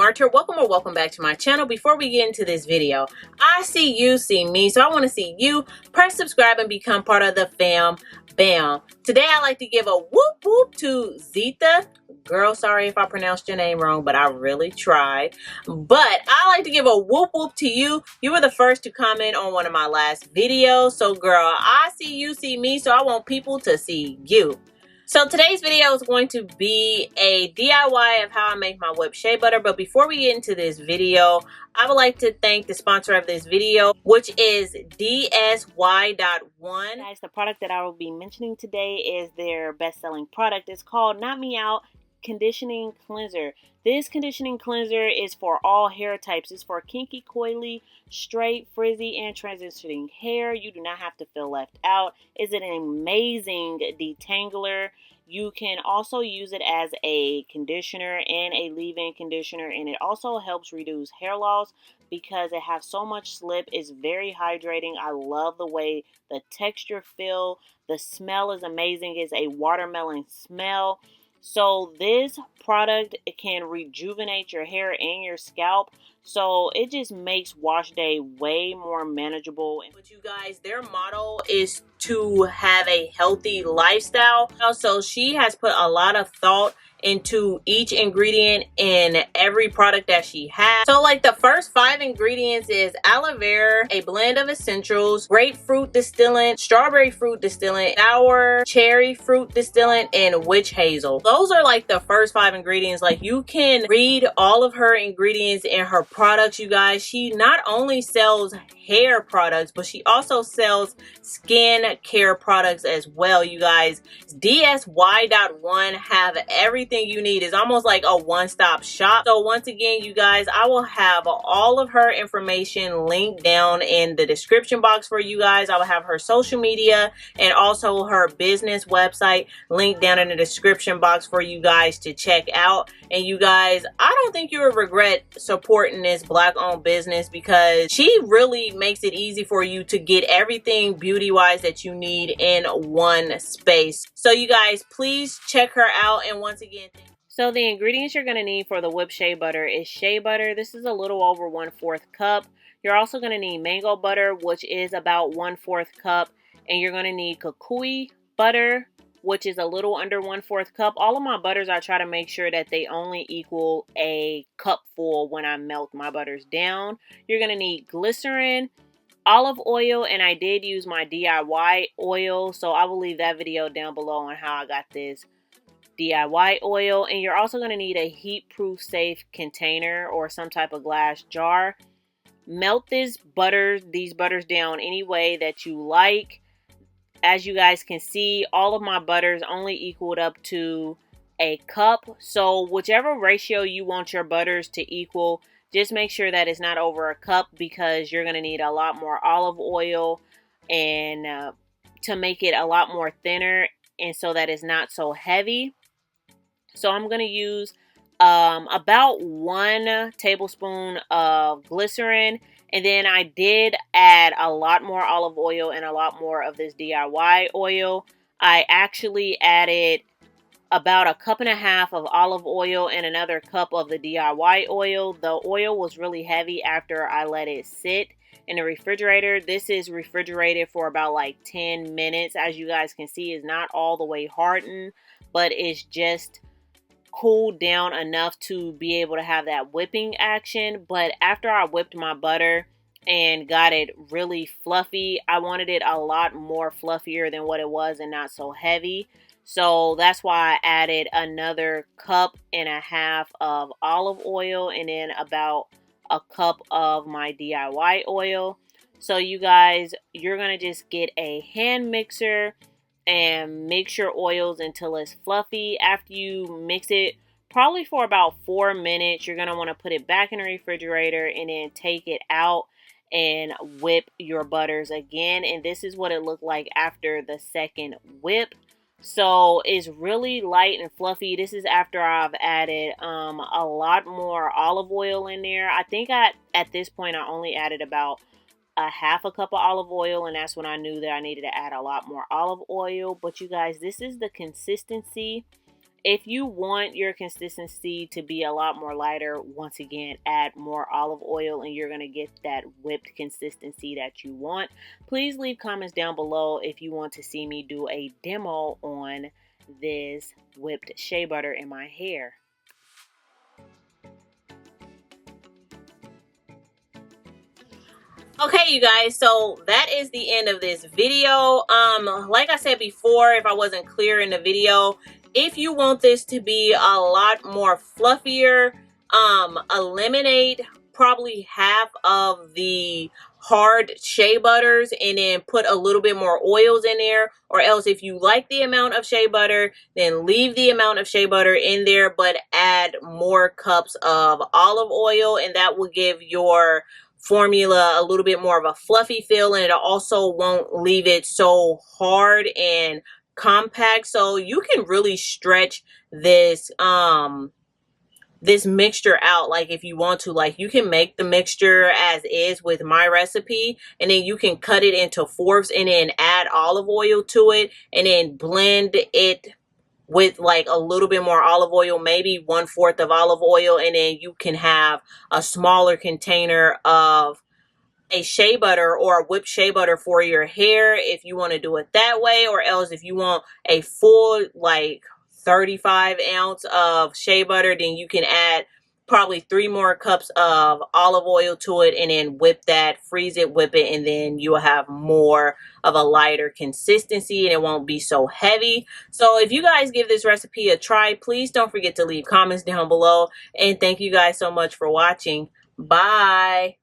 Marked here. Welcome or welcome back to my channel. Before we get into this video, I see you, see me, so I want to see you. Press subscribe and become part of the fam bam. Today I like to give a whoop whoop to Zita. Girl, sorry if I pronounced your name wrong, but I really tried. But I like to give a whoop whoop to you. You were the first to comment on one of my last videos. So girl, I see you, see me, so I want people to see you. So today's video is going to be a DIY of how I make my whipped shea butter. But before we get into this video, I would like to thank the sponsor of this video, which is DSY.1. Guys, the product that I will be mentioning today is their best-selling product. It's called Knock Me Out Conditioning Cleanser. This conditioning cleanser is for all hair types. It's for kinky, coily, straight, frizzy, and transitioning hair. You do not have to feel left out. It's an amazing detangler. You can also use it as a conditioner and a leave-in conditioner, and it also helps reduce hair loss because it has so much slip. It's very hydrating. I love the way the texture feels. The smell is amazing. It's a watermelon smell. So this product, it can rejuvenate your hair and your scalp. So it just makes wash day way more manageable. But you guys, their motto is to have a healthy lifestyle. Also, she has put a lot of thought into each ingredient in every product that she has. So like the first 5 ingredients is aloe vera, a blend of essentials, grapefruit distillant, strawberry fruit distillant, sour cherry fruit distillant, and witch hazel. Those are like the first 5 ingredients. Like you can read all of her ingredients in her products, you guys. She not only sells hair products, but she also sells skin care products as well, you guys. DSY.1 have everything you need. It's almost like a one-stop shop. So once again, you guys, I will have all of her information linked down in the description box for you guys. I will have her social media and also her business website linked down in the description box for you guys to check out. And you guys, I don't think you will regret supporting this Black-owned business because she really makes it easy for you to get everything beauty-wise that you need in one space. So you guys, please check her out. And once again, so the ingredients you're going to need for the whipped shea butter is shea butter. This is a little over 1/4 cup. You're also going to need mango butter, which is about 1/4 cup. And you're going to need kukui butter, which is a little under 1/4 cup. All of my butters, I try to make sure that they only equal a cupful when I melt my butters down. You're going to need glycerin, olive oil, and I did use my DIY oil, so I will leave that video down below on how I got this DIY oil. And you're also going to need a heat-proof safe container or some type of glass jar. Melt these butters down any way that you like. As you guys can see, all of my butters only equaled up to a cup. So whichever ratio you want your butters to equal, just make sure that it's not over a cup because you're going to need a lot more olive oil and to make it a lot more thinner and so that it's not so heavy. So I'm going to use about 1 tablespoon of glycerin. And then I did add a lot more olive oil and a lot more of this DIY oil. I actually added about 1.5 cups of olive oil and another cup of the DIY oil. The oil was really heavy after I let it sit in the refrigerator. This is refrigerated for about like 10 minutes. As you guys can see, it's not all the way hardened, but it's just cooled down enough to be able to have that whipping action. But after I whipped my butter and got it really fluffy, I wanted it a lot more fluffier than what it was and not so heavy. So that's why I added another 1.5 cups of olive oil and then about 1 cup of my DIY oil. So you guys, you're going to just get a hand mixer and mix your oils until it's fluffy. After you mix it, probably for about 4 minutes, you're going to want to put it back in the refrigerator and then take it out and whip your butters again. And this is what it looked like after the second whip. So it's really light and fluffy. This is after I've added a lot more olive oil in there. I think at this point I only added about 1/2 cup of olive oil, and that's when I knew that I needed to add a lot more olive oil. But you guys, this is the consistency If you want your consistency to be a lot more lighter, once again, add more olive oil and you're going to get that whipped consistency that you want. Please leave comments down below if you want to see me do a demo on this whipped shea butter in my hair. Okay, you guys, so that is the end of this video. Like I said before, if I wasn't clear in the video, if you want this to be a lot more fluffier, eliminate probably half of the hard shea butters and then put a little bit more oils in there. Or else, if you like the amount of shea butter, then leave the amount of shea butter in there, but add more cups of olive oil, and that will give your formula a little bit more of a fluffy feel, and it also won't leave it so hard and compact. So you can really stretch this this mixture out, like if you want to. Like, you can make the mixture as is with my recipe, and then you can cut it into fourths and then add olive oil to it and then blend it with like a little bit more olive oil, maybe 1/4 of olive oil, and then you can have a smaller container of a shea butter or a whipped shea butter for your hair if you want to do it that way. Or else, if you want a full like 35 ounce of shea butter, then you can add probably 3 more cups of olive oil to it and then whip that, freeze it, whip it, and then you will have more of a lighter consistency and it won't be so heavy. So if you guys give this recipe a try, please don't forget to leave comments down below, and thank you guys so much for watching. Bye.